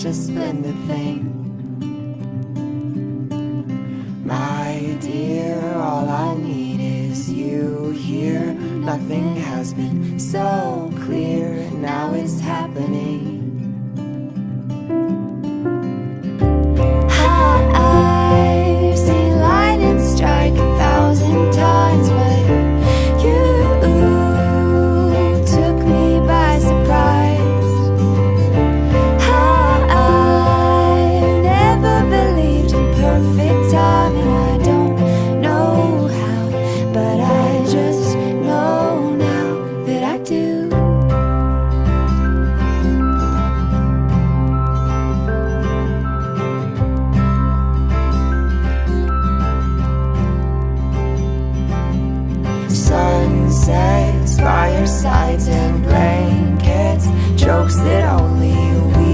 a splendid thing. My dear, all I need is you here. Nothing has been so clear, and now it's happening. I've seen lightning strike 1,000 times, but you took me by surprise. I've never believed in perfect time, and I don't know how, but I just know now that I do. Sunsets, firesides, and blankets, jokes that only we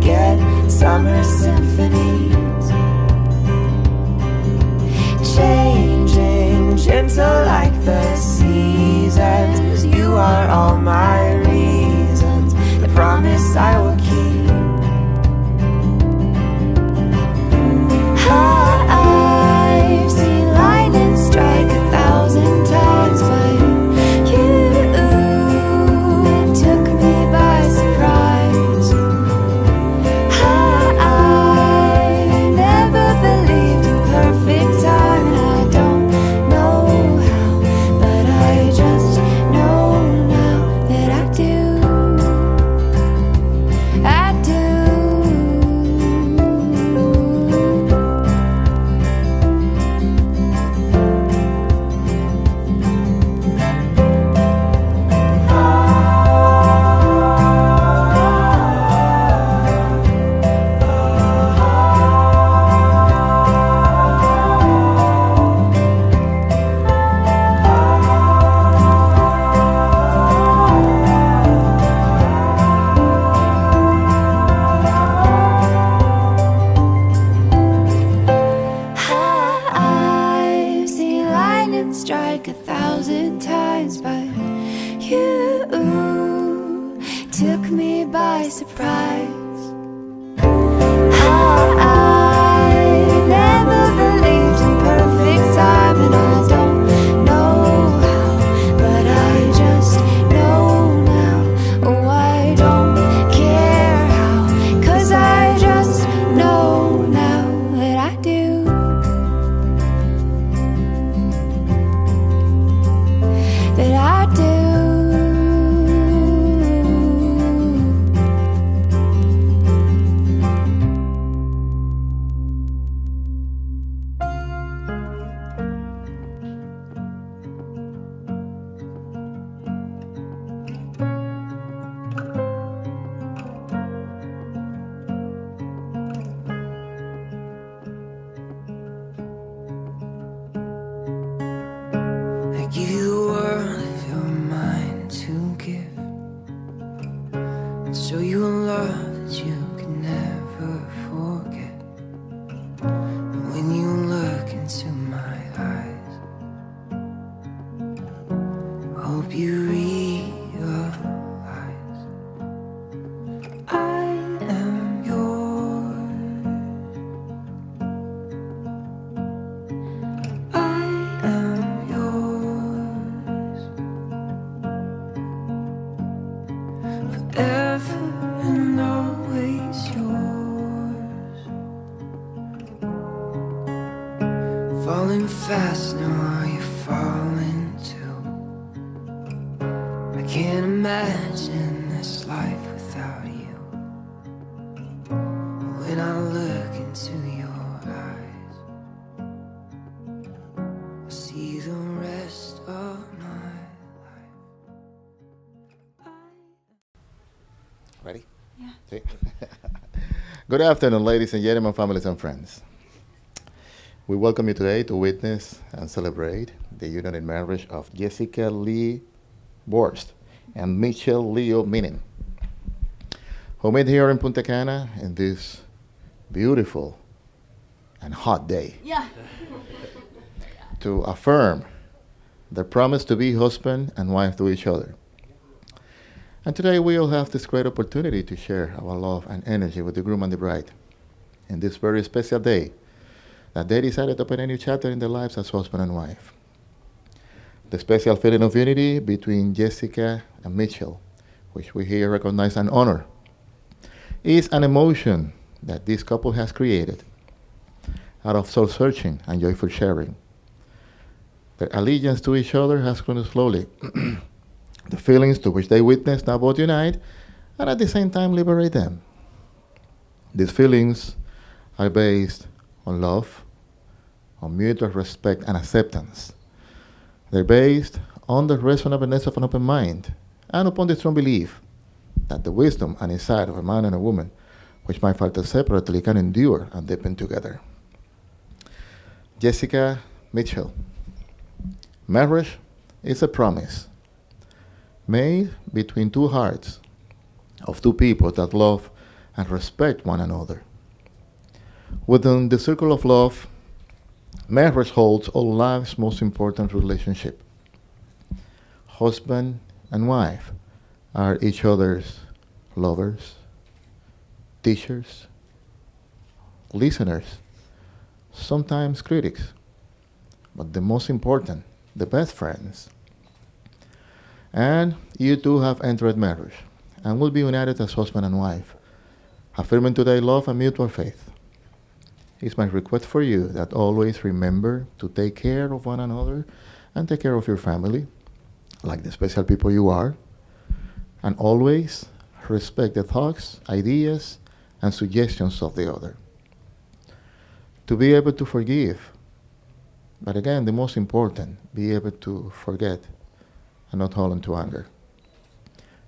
get, summer symphonies, changing, gentle like the seasons. You are all my reasons, the promise I will keep. I've seen lightning strike 1,000 times, but you took me by surprise. I never believed in perfect time, and I don't know how, but I just know now that I do. I do. I've seen lightning strike 1,000 times, but you took me by surprise. I never believed in perfect time, and I don't know how, but I just know now. Oh, I don't care how, 'cause I just know now that I do. That I do. I give you the world if you're mine to give, and show you a love that you can never forget. And when you look into my eyes, I hope you realize I am yours. I am yours, forever and always yours. Falling fast, now are you falling too? I can't imagine this life without you. When I look into your eyes, I see the rest of my life. Ready? Yeah. Sí. Good afternoon, ladies and gentlemen, families and friends. We welcome you today to witness and celebrate the union in marriage of Jessica Lee Borst and Mitchell Leo Minin, who met here in Punta Cana in this beautiful and hot day Yeah. to affirm their promise to be husband and wife to each other. And today we'll have this great opportunity to share our love and energy with the groom and the bride in this very special day that they decided to open a new chapter in their lives as husband and wife. The special feeling of unity between Jessica and Mitchell, which we here recognize and honor, is an emotion that this couple has created out of soul searching and joyful sharing. Their allegiance to each other has grown slowly. The feelings to which they witness now both unite and at the same time liberate them. These feelings are based on love, on mutual respect and acceptance. They're based on the reasonableness of an open mind and upon the strong belief that the wisdom and insight of a man and a woman, which might falter separately, can endure and deepen together. Jessica Mitchell. Marriage is a promise made between two hearts of two people that love and respect one another. Within the circle of love, marriage holds all life's most important relationship. Husband and wife are each other's lovers, teachers, listeners, sometimes critics, but the most important, the best friends. And you two have entered marriage and will be united as husband and wife, affirming today love and mutual faith. It's my request for you that always remember to take care of one another and take care of your family, like the special people you are, and always respect the thoughts, ideas, and suggestions of the other. To be able to forgive, but again, the most important, be able to forget and not hold on to anger.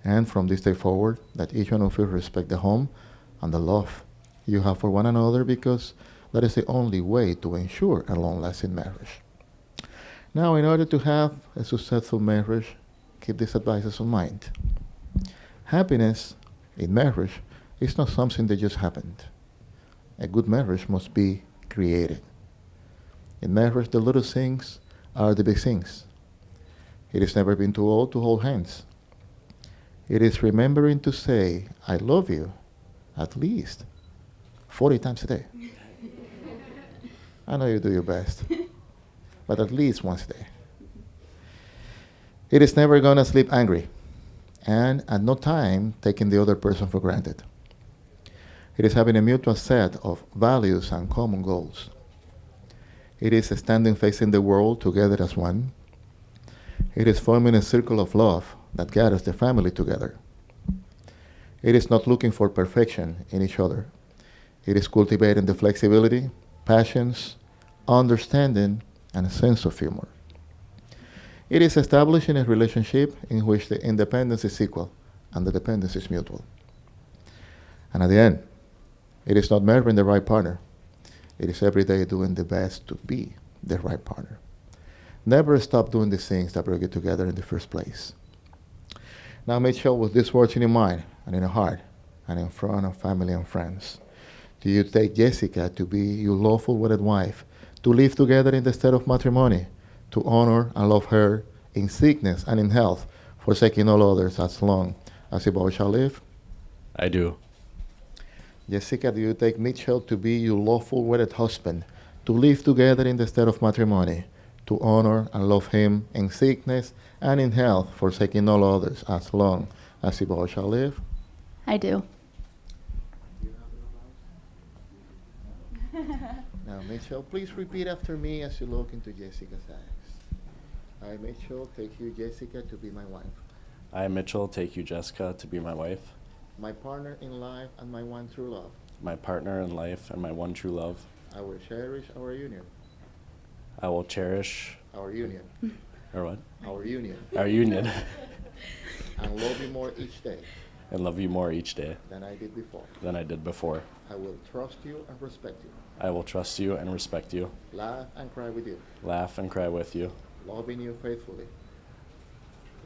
And from this day forward, that each one of you respect the home and the love you have for one another, because that is the only way to ensure a long-lasting marriage. Now, in order to have a successful marriage, keep these advices in mind. Happiness in marriage is not something that just happened. A good marriage must be created. In marriage, the little things are the big things. It is never been too old to hold hands. It is remembering to say, I love you, at least 40 times a day. I know you do your best, but at least once a day. It is never going to sleep angry, and at no time taking the other person for granted. It is having a mutual set of values and common goals. It is standing facing the world together as one. It is forming a circle of love that gathers the family together. It is not looking for perfection in each other. It is cultivating the flexibility, passions, understanding, and a sense of humor. It is establishing a relationship in which the independence is equal and the dependence is mutual. And at the end, it is not marrying the right partner. It is every day doing the best to be the right partner. Never stop doing the things that bring you together in the first place. Now, Mitchell, with these words in your mind and in your heart and in front of family and friends, do you take Jessica to be your lawful wedded wife, to live together in the state of matrimony, to honor and love her in sickness and in health, forsaking all others as long as you both shall live? I do. Jessica, do you take Mitchell to be your lawful wedded husband, to live together in the state of matrimony, to honor and love him in sickness and in health, forsaking all others as long as you both shall live? I do. Now, Mitchell, please repeat after me as you look into Jessica's eyes. I, Mitchell, take you, Jessica, to be my wife, I, Mitchell, take you, Jessica, to be my wife, my partner in life and my one true love. my partner in life and my one true love. I will cherish our union. I will cherish, Our union. or what? Our union. Our union, And love you more each day and love you more each day than I did before. than I did before. I will trust you and respect you. I will trust you and respect you, Laugh and cry with you. laugh and cry with you, Loving you faithfully.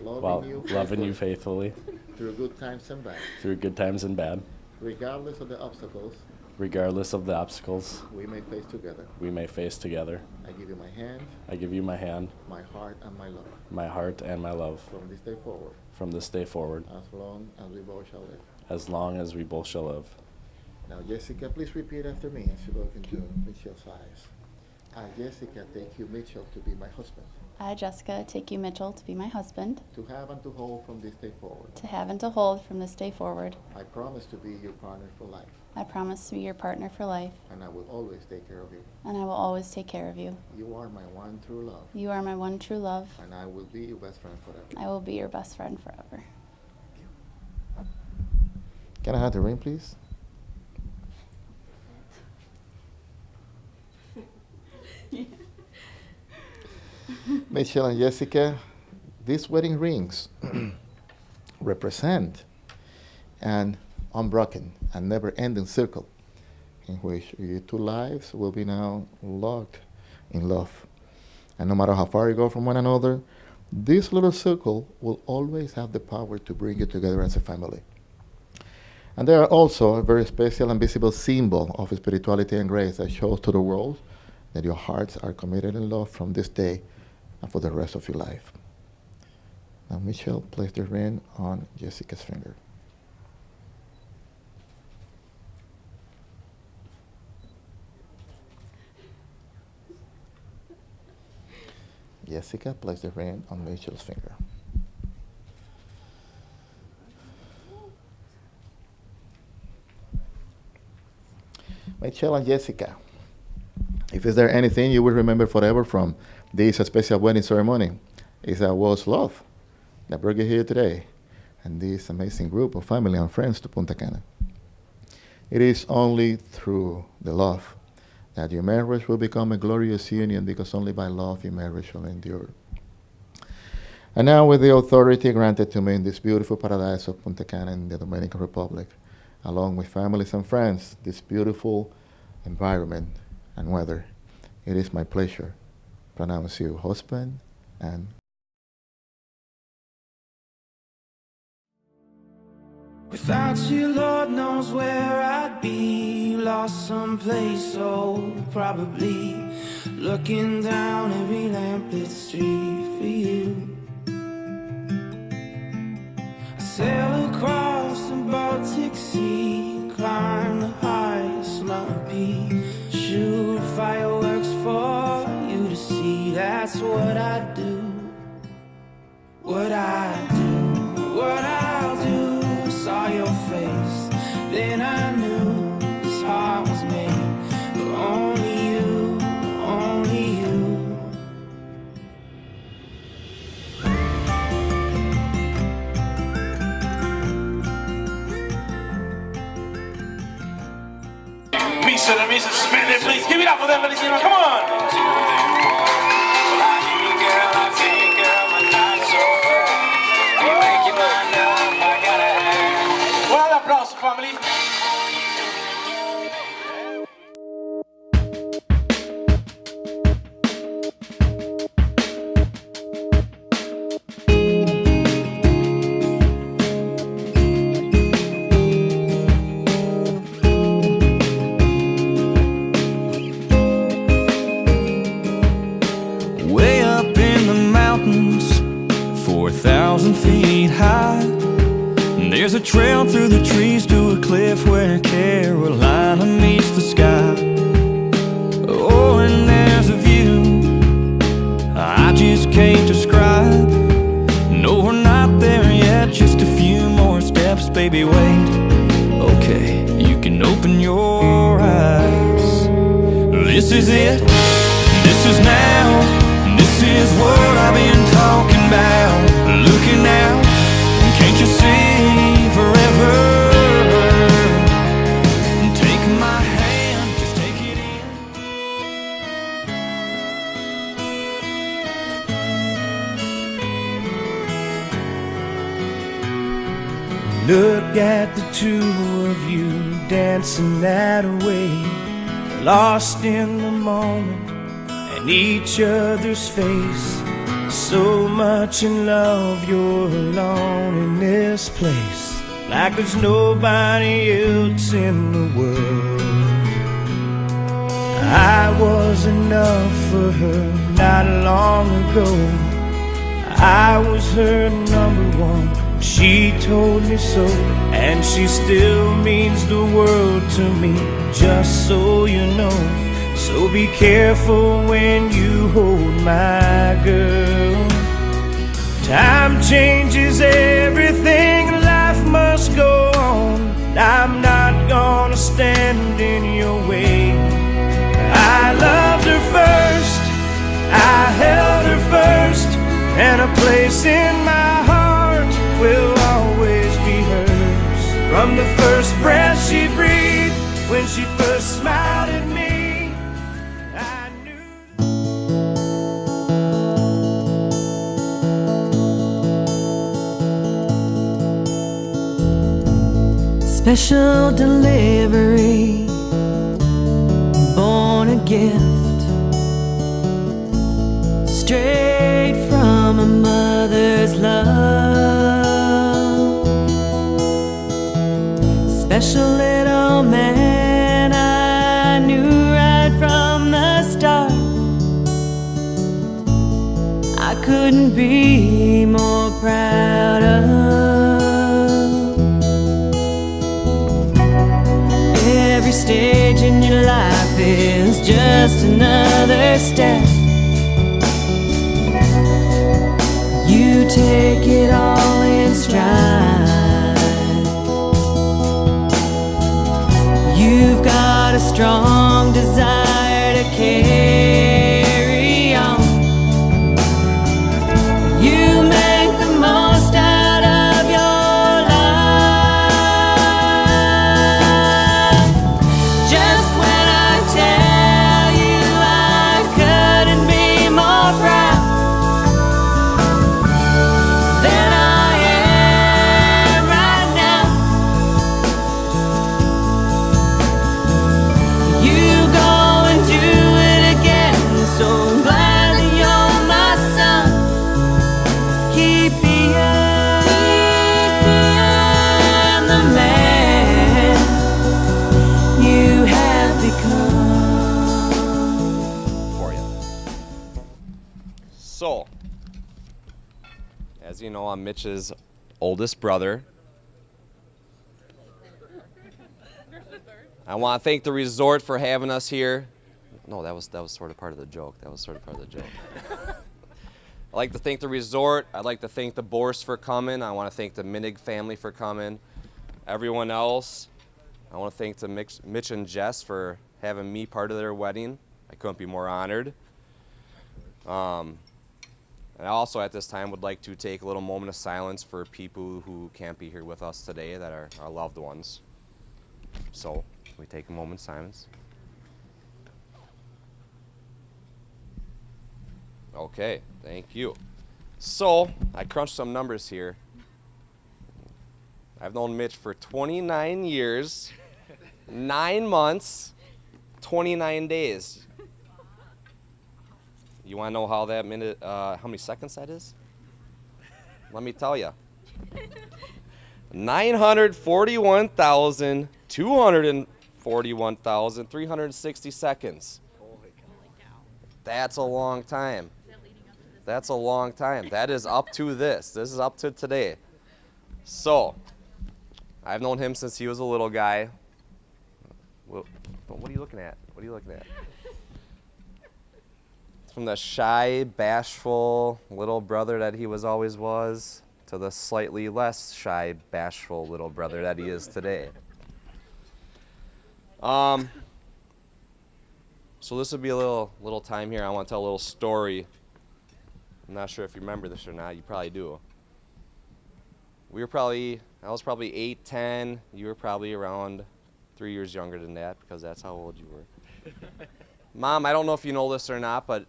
while loving you faithfully through good times and bad. through good times and bad, Regardless of the obstacles regardless of the obstacles we may face together. we may face together. I give you my hand, I give you my hand, my heart, and my love. my heart, and my love From this day forward, from this day forward, as long as we both shall live. as long as we both shall live. Now, Jessica, please repeat after me as you look into Mitchell's eyes. I, Jessica, take you, Mitchell, to be my husband, I, Jessica, take you, Mitchell, to be my husband, to have and to hold from this day forward. to have and to hold from this day forward. I promise to be your partner for life, I promise to be your partner for life, and I will always take care of you. and I will always take care of you. You are my one true love, You are my one true love. and I will be your best friend forever. I will be your best friend forever. Can I have the ring, please? Mitchell and Jessica, these wedding rings represent an unbroken and never-ending circle in which your two lives will be now locked in love. And no matter how far you go from one another, this little circle will always have the power to bring you together as a family. And they are also a very special and visible symbol of spirituality and grace that shows to the world that your hearts are committed in love from this day and for the rest of your life. Now, Michelle, place the ring on Jessica's finger. Jessica, place the ring on Michelle's finger. Michelle and Jessica, if is there anything you will remember forever from this special wedding ceremony, is that was love that brought you here today and this amazing group of family and friends to Punta Cana. It is only through the love that your marriage will become a glorious union, because only by love your marriage shall endure. And now, with the authority granted to me in this beautiful paradise of Punta Cana in the Dominican Republic, along with families and friends, this beautiful environment and weather, it is my pleasure to pronounce you husband and without you, Lord knows where I'd be, lost someplace so probably, looking down every lamplit street for you. I sail across the Baltic Sea, climb the highest mountain peak, shoot fireworks for you to see. That's what I do, what I do, what I'll do. Saw your face, then I knew this heart was made for only you, only you. Piece of the music, spin it, please. Give it up for them, ladies and gentlemen. Come on. Un applauso, family. Way up in the mountains, 4,000 feet high, there's a trail through the trees to a cliff where Carolina meets the sky. Oh, and there's a view I just can't describe. No, we're not there yet, just a few more steps, baby, wait. Okay, you can open your eyes. This is it, this is now, this is what I've been talking about. Looking out, can't you see forever? Take my hand, just take it in. Look at the two of you dancing that way, lost in the moment and each other's face. So much in love, you're alone in this place, like there's nobody else in the world. I was enough for her not long ago. I was her number one, she told me so. And she still means the world to me, just so you know. So be careful when you hold my girl. Time changes everything, life must go on. I'm not gonna stand in your way. I loved her first, I held her first, and a place in my heart will always be hers. From the first breath she breathed, when she first smiled at me, I knew. Special delivery, born a gift, straight from a mother's love. Special little man, I knew right from the start. I couldn't be more proud of. Every stage in your life is just another step. You take it all in stride. You've got a strong desire to carry on. You make the most out of your life. Just when I tell you I couldn't be more proud than I am right now. You go and do it again. So I'm glad that you're my son. Keep being the man you have become. For you. So, as you know, I'm Mitch's oldest brother. I want to thank the resort for having us here. No, that was sort of part of the joke. I'd like to thank the resort. I'd like to thank the Borst for coming. I want to thank the Minig family for coming. Everyone else, I want to thank the Mitch and Jess for having me part of their wedding. I couldn't be more honored. And I also at this time would like to take a little moment of silence for people who can't be here with us today that are our loved ones. So we take a moment of silence. Okay, thank you. So I crunched some numbers here. I've known Mitch for 29 years, 9 months, 29 days. You want to know how that minute, how many seconds that is? Let me tell you. 941,241,360 seconds. That's a long time. That's a long time. That is up to this. This is up to today. So, I've known him since he was a little guy. What are you looking at? What are you looking at? From the shy, bashful little brother that he always was, to the slightly less shy, bashful little brother that he is today. So this will be a little time here. I want to tell a little story. I'm not sure if you remember this or not. You probably do. I was probably 8, 10. You were probably around 3 years younger than that because that's how old you were. Mom, I don't know if you know this or not, but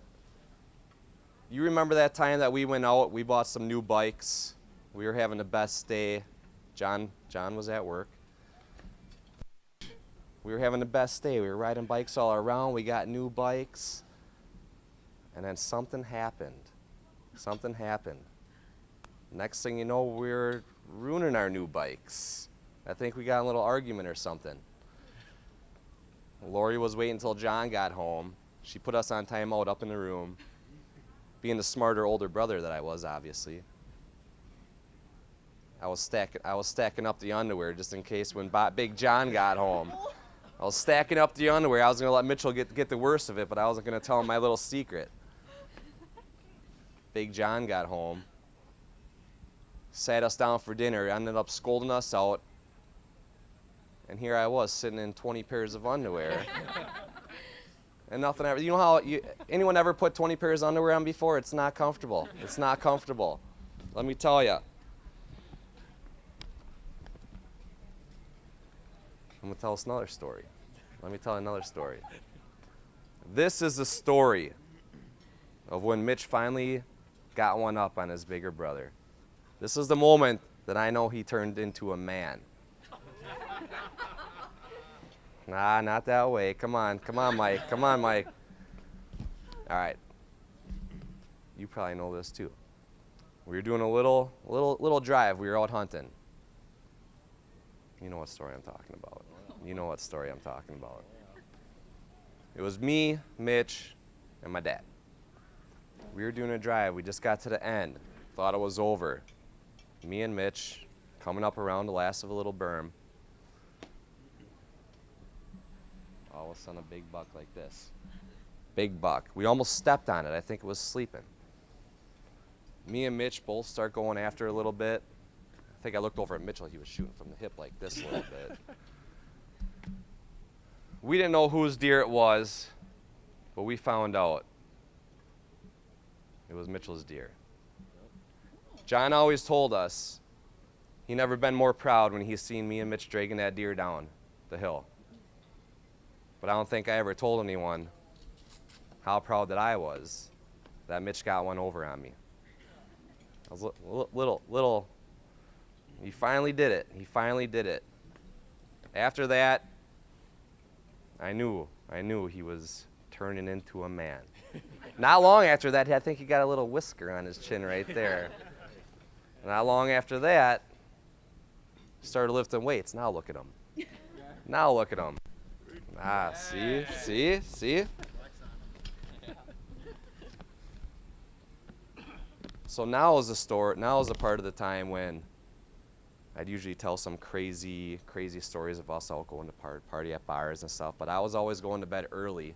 you remember that time that we went out, we bought some new bikes. We were having the best day. John was at work. We were having the best day. We were riding bikes all around. We got new bikes. And then something happened. Next thing you know, we were ruining our new bikes. I think we got in a little argument or something. Lori was waiting until John got home. She put us on timeout up in the room, being the smarter older brother that I was, obviously. I was stacking up the underwear just in case when Big John got home. I was stacking up the underwear. I was going to let Mitchell get the worst of it, but I wasn't going to tell him my little secret. Big John got home, sat us down for dinner, ended up scolding us out, and here I was sitting in 20 pairs of underwear. And nothing ever, you know how, anyone ever put 20 pairs of underwear on before? It's not comfortable. It's not comfortable. Let me tell you. I'm going to tell us another story. Let me tell another story. This is the story of when Mitch finally got one up on his bigger brother. This is the moment that I know he turned into a man. Nah, not that way. Come on, Mike. Come on, Mike. All right. You probably know this too. We were doing a little drive. We were out hunting. You know what story I'm talking about. You know what story I'm talking about. It was me, Mitch, and my dad. We were doing a drive. We just got to the end. Thought it was over. Me and Mitch coming up around the last of a little berm. All of a sudden, a big buck like this. Big buck. We almost stepped on it. I think it was sleeping. Me and Mitch both start going after it a little bit. I think I looked over at Mitchell. He was shooting from the hip like this a little bit. We didn't know whose deer it was, but we found out it was Mitchell's deer. John always told us he never been more proud when he's seen me and Mitch dragging that deer down the hill. But I don't think I ever told anyone how proud that I was that Mitch got one over on me. I was little. He finally did it. He finally did it. After that, I knew he was turning into a man. Not long after that, I think he got a little whisker on his chin right there. Not long after that, started lifting weights. Now look at him. Now look at him. Ah, see? So now is the part of the time when I'd usually tell some crazy stories of us all going to party at bars and stuff, but I was always going to bed early.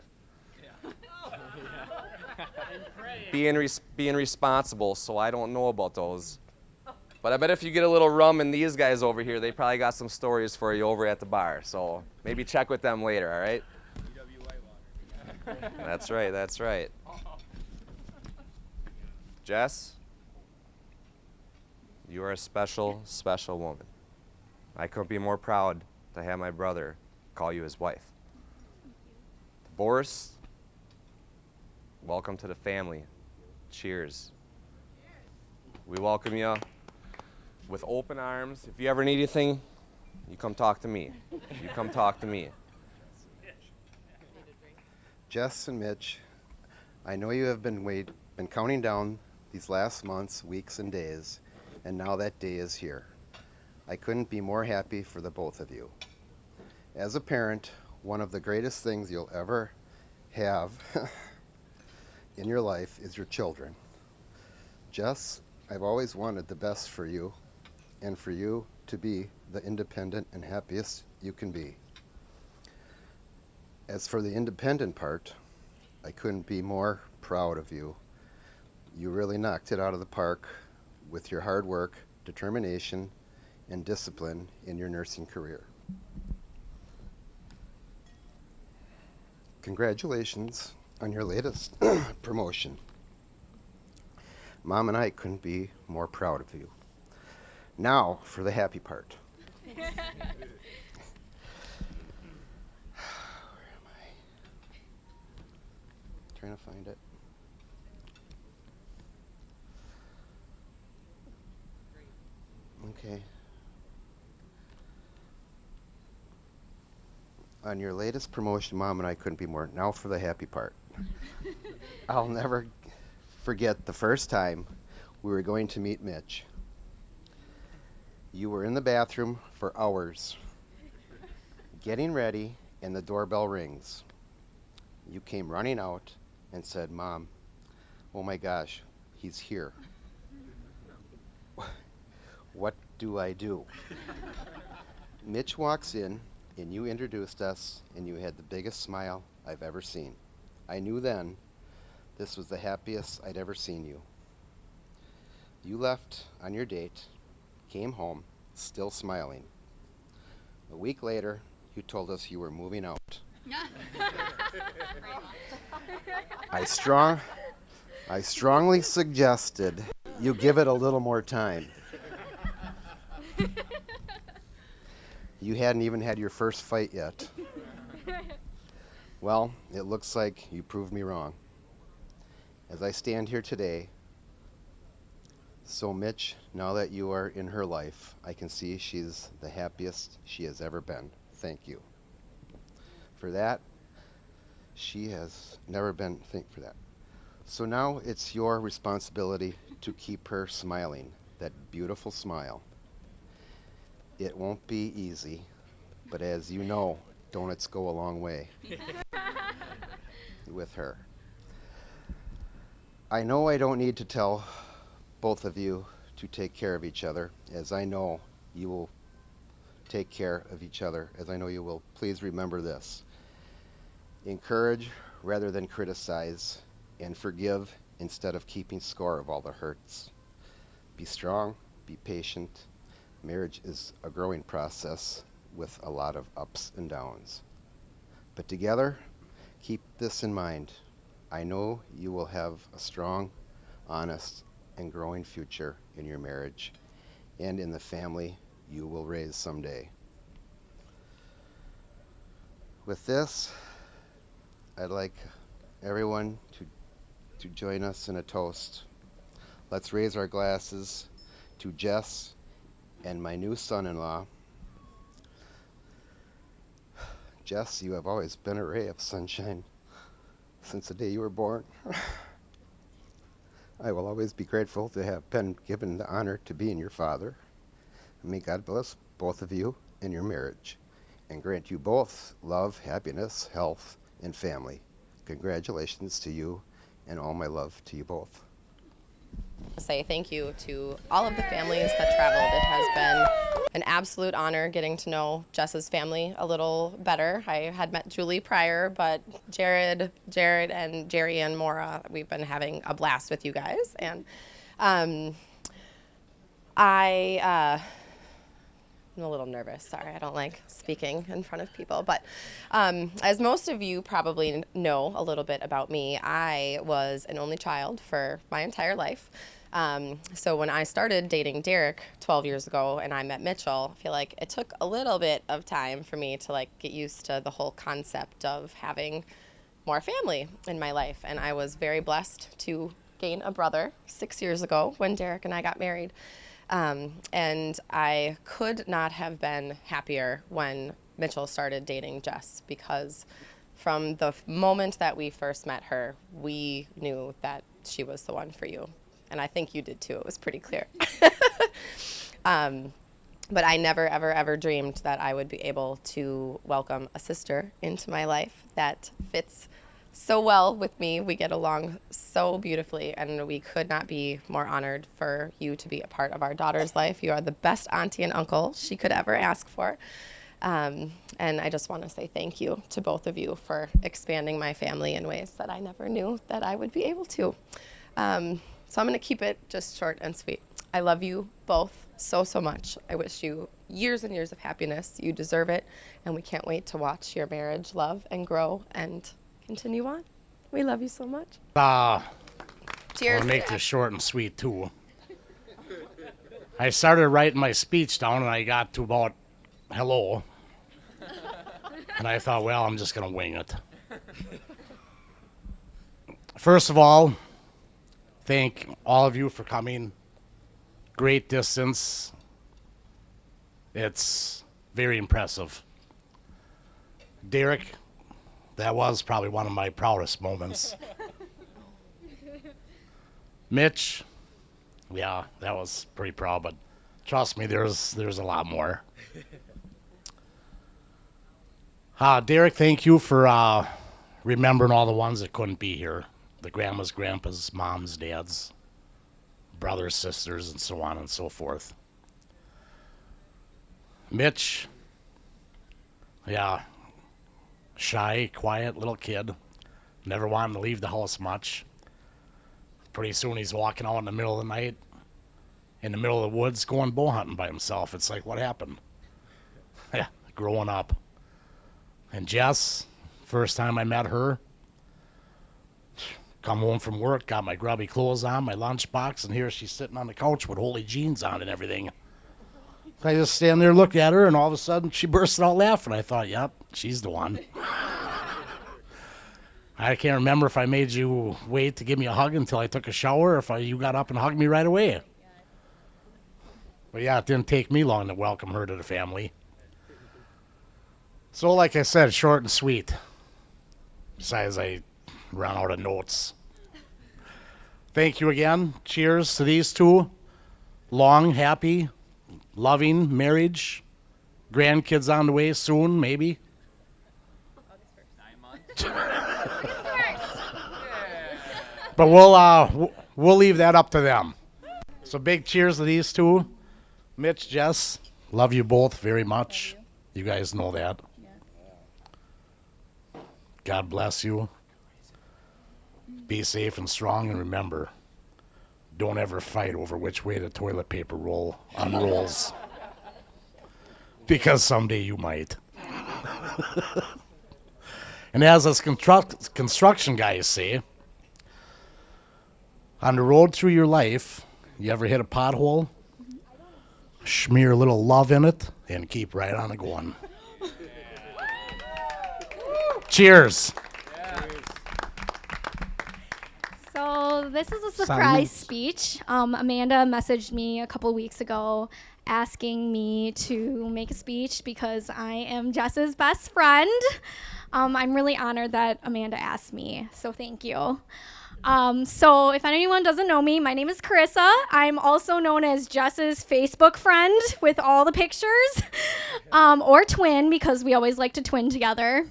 Being responsible, so I don't know about those. But I bet if you get a little rum in these guys over here, they probably got some stories for you over at the bar. So maybe check with them later, all right? That's right. Jess, you are a special woman. I couldn't be more proud to have my brother call you his wife. Boris, welcome to the family. Cheers. We welcome you with open arms. If you ever need anything, you come talk to me. Jess and Mitch, I know you have been counting down these last months, weeks, and days, and now that day is here. I couldn't be more happy for the both of you. As a parent, one of the greatest things you'll ever have in your life is your children. Jess, I've always wanted the best for you, and for you to be the independent and happiest you can be. As for the independent part, I couldn't be more proud of you. You really knocked it out of the park with your hard work, determination, and discipline in your nursing career. Congratulations on your latest promotion. Mom and I couldn't be more proud of you. Now for the happy part. Where am I? Trying to find it. Okay. On your latest promotion, Mom and I couldn't be more. Now for the happy part. I'll never forget the first time we were going to meet Mitch. You were in the bathroom for hours, getting ready and the doorbell rings. You came running out and said, "Mom, oh my gosh, he's here." What do I do? Mitch walks in, and you introduced us, and you had the biggest smile I've ever seen. I knew then this was the happiest I'd ever seen you. You left on your date, came home, still smiling. A week later, you told us you were moving out. I strongly suggested you give it a little more time. You hadn't even had your first fight yet. Well, it looks like you proved me wrong. As I stand here today, so Mitch, now that you are in her life, I can see she's the happiest she has ever been. Thank you. For that, she has never been, thank for that. So now it's your responsibility to keep her smiling, that beautiful smile. It won't be easy, but as you know, donuts go a long way with her. I know I don't need to tell both of you to take care of each other, as I know you will take care of each other, as I know you will. Please remember this. Encourage rather than criticize, and forgive instead of keeping score of all the hurts. Be strong, be patient. Marriage is a growing process with a lot of ups and downs. But together, keep this in mind. I know you will have a strong, honest, and growing future in your marriage and in the family you will raise someday. With this, I'd like everyone to join us in a toast. Let's raise our glasses to Jess and my new son-in-law. Jess, you have always been a ray of sunshine since the day you were born. I will always be grateful to have been given the honor to being your father. May God bless both of you in your marriage and grant you both love, happiness, health, and family. Congratulations to you, and all my love to you both. Say thank you to all of the families that traveled. It has been an absolute honor getting to know Jess's family a little better. I had met Julie prior, but Jared, and Jerry and Maura, we've been having a blast with you guys. And I'm a little nervous. Sorry, I don't like speaking in front of people. But as most of you probably know a little bit about me, I was an only child for my entire life. So when I started dating Derek 12 years ago and I met Mitchell, I feel like it took a little bit of time for me to get used to the whole concept of having more family in my life. And I was very blessed to gain a brother 6 years ago when Derek and I got married. And I could not have been happier when Mitchell started dating Jess, because from the moment that we first met her, we knew that she was the one for you. And I think you did too. It was pretty clear. But I never, ever, ever dreamed that I would be able to welcome a sister into my life that fits so well with me. We get along so beautifully, and we could not be more honored for you to be a part of our daughter's life. You are the best auntie and uncle she could ever ask for. And I just want to say thank you to both of you for expanding my family in ways that I never knew that I would be able to. So I'm going to keep it just short and sweet. I love you both so, so much. I wish you years and years of happiness. You deserve it, and we can't wait to watch your marriage love and grow and continue on. We love you so much. Cheers. I'll make this short and sweet too. I started writing my speech down and I got to about hello. And I thought, well, I'm just going to wing it. First of all, thank all of you for coming. Great distance. It's very impressive. Derek, that was probably one of my proudest moments. Mitch, yeah, that was pretty proud, but trust me, there's a lot more. Derek, thank you for remembering all the ones that couldn't be here. The grandmas, grandpas, moms, dads, brothers, sisters, and so on and so forth. Mitch, yeah, shy, quiet little kid. Never wanted to leave the house much. Pretty soon he's walking out in the middle of the night, in the middle of the woods, going bow hunting by himself. It's like, what happened? Yeah, growing up. And Jess, first time I met her, come home from work, got my grubby clothes on, my lunchbox, and here she's sitting on the couch with holy jeans on and everything. I just stand there, looked at her, and all of a sudden she bursted out laughing. I thought, yep, she's the one. I can't remember if I made you wait to give me a hug until I took a shower, or if you got up and hugged me right away. But yeah, it didn't take me long to welcome her to the family. So like I said, short and sweet. Besides, I ran out of notes. Thank you again. Cheers to these two. Long, happy, loving marriage. Grandkids on the way soon, maybe. But we'll leave that up to them. So big cheers to these two. Mitch, Jess, love you both very much. You guys know that. God bless you. Be safe and strong, and remember, don't ever fight over which way the toilet paper roll unrolls. Because someday you might. And as us construction guys say, on the road through your life, you ever hit a pothole? Smear a little love in it and keep right on it going. Cheers. So this is a surprise speech. Amanda messaged me a couple weeks ago asking me to make a speech because I am Jess's best friend. I'm really honored that Amanda asked me, so thank you. So if anyone doesn't know me, my name is Carissa. I'm also known as Jess's Facebook friend with all the pictures, or twin, because we always like to twin together.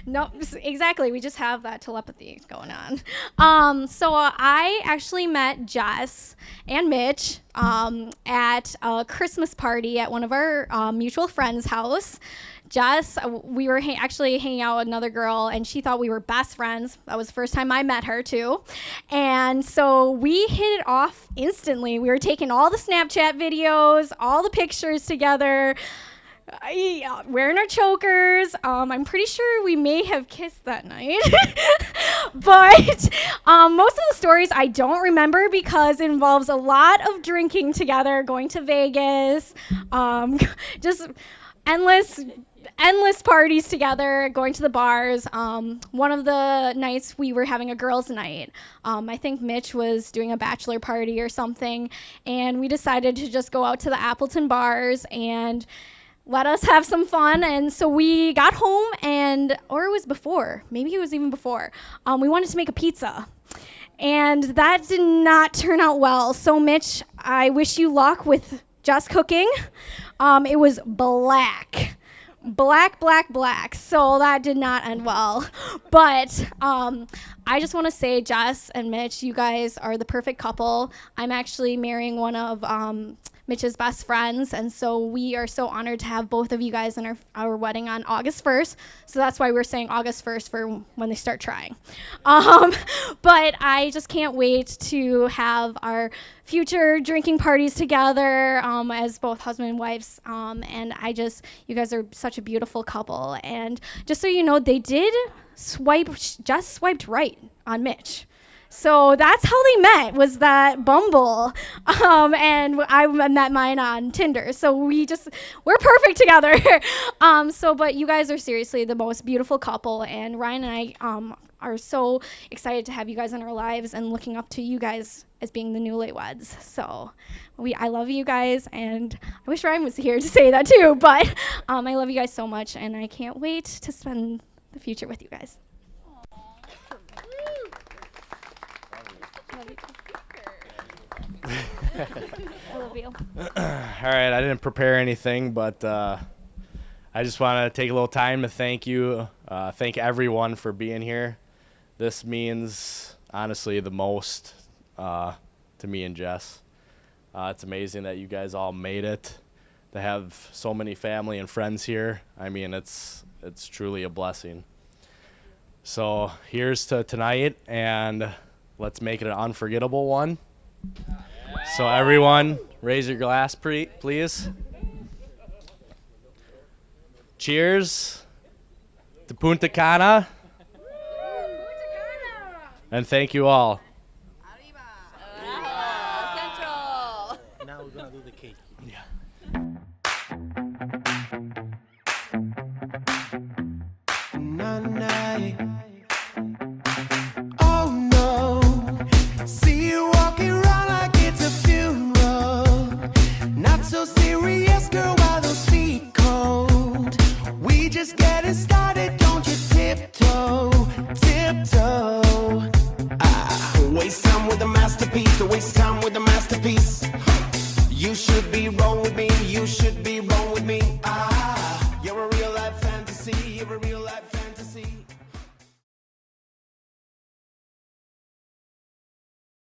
No, exactly. We just have that telepathy going on. So I actually met Jess and Mitch at a Christmas party at one of our mutual friends' house. Jess, we were actually hanging out with another girl, and she thought we were best friends. That was the first time I met her, too. And so we hit it off instantly. We were taking all the Snapchat videos, all the pictures together, wearing our chokers. I'm pretty sure we may have kissed that night. But most of the stories I don't remember because it involves a lot of drinking together, going to Vegas, just endless parties together, going to the bars. One of the nights we were having a girls' night. I think Mitch was doing a bachelor party or something, and we decided to just go out to the Appleton bars and let us have some fun. And so we got home, or it was before, maybe it was even before, we wanted to make a pizza. And that did not turn out well. So Mitch, I wish you luck with just cooking. It was black. So that did not end well. But I just want to say, Jess and Mitch, you guys are the perfect couple. I'm actually marrying one of Mitch's best friends, and so we are so honored to have both of you guys in our wedding on August 1st. So that's why we're saying August 1st for when they start trying. But I just can't wait to have our future drinking parties together as both husband and wives. And you guys are such a beautiful couple. And just so you know, they did just swiped right on Mitch. So that's how they met, was that Bumble. And I met mine on Tinder. So we're perfect together. But you guys are seriously the most beautiful couple. And Ryan and I are so excited to have you guys in our lives and looking up to you guys as being the newlyweds. So I love you guys. And I wish Ryan was here to say that too. But I love you guys so much. And I can't wait to spend the future with you guys. I love you. All right, I didn't prepare anything, but I I just want to take a little time to thank you, thank everyone for being here. This means, honestly, the most to me and Jess. It's amazing that you guys all made it. To have so many family and friends here, I mean, it's truly a blessing. So here's to tonight, and let's make it an unforgettable one. So everyone, raise your glass, please. Cheers to Punta Cana. And thank you all. Now we're gonna do the cake. Yeah. Oh no, see you walking around like it's a funeral. Not so serious, girl, why those feet cold? We just getting started, don't you tiptoe, tiptoe. Waste time with a masterpiece, to waste time with a masterpiece. You should be wrong with me, you should be wrong with me.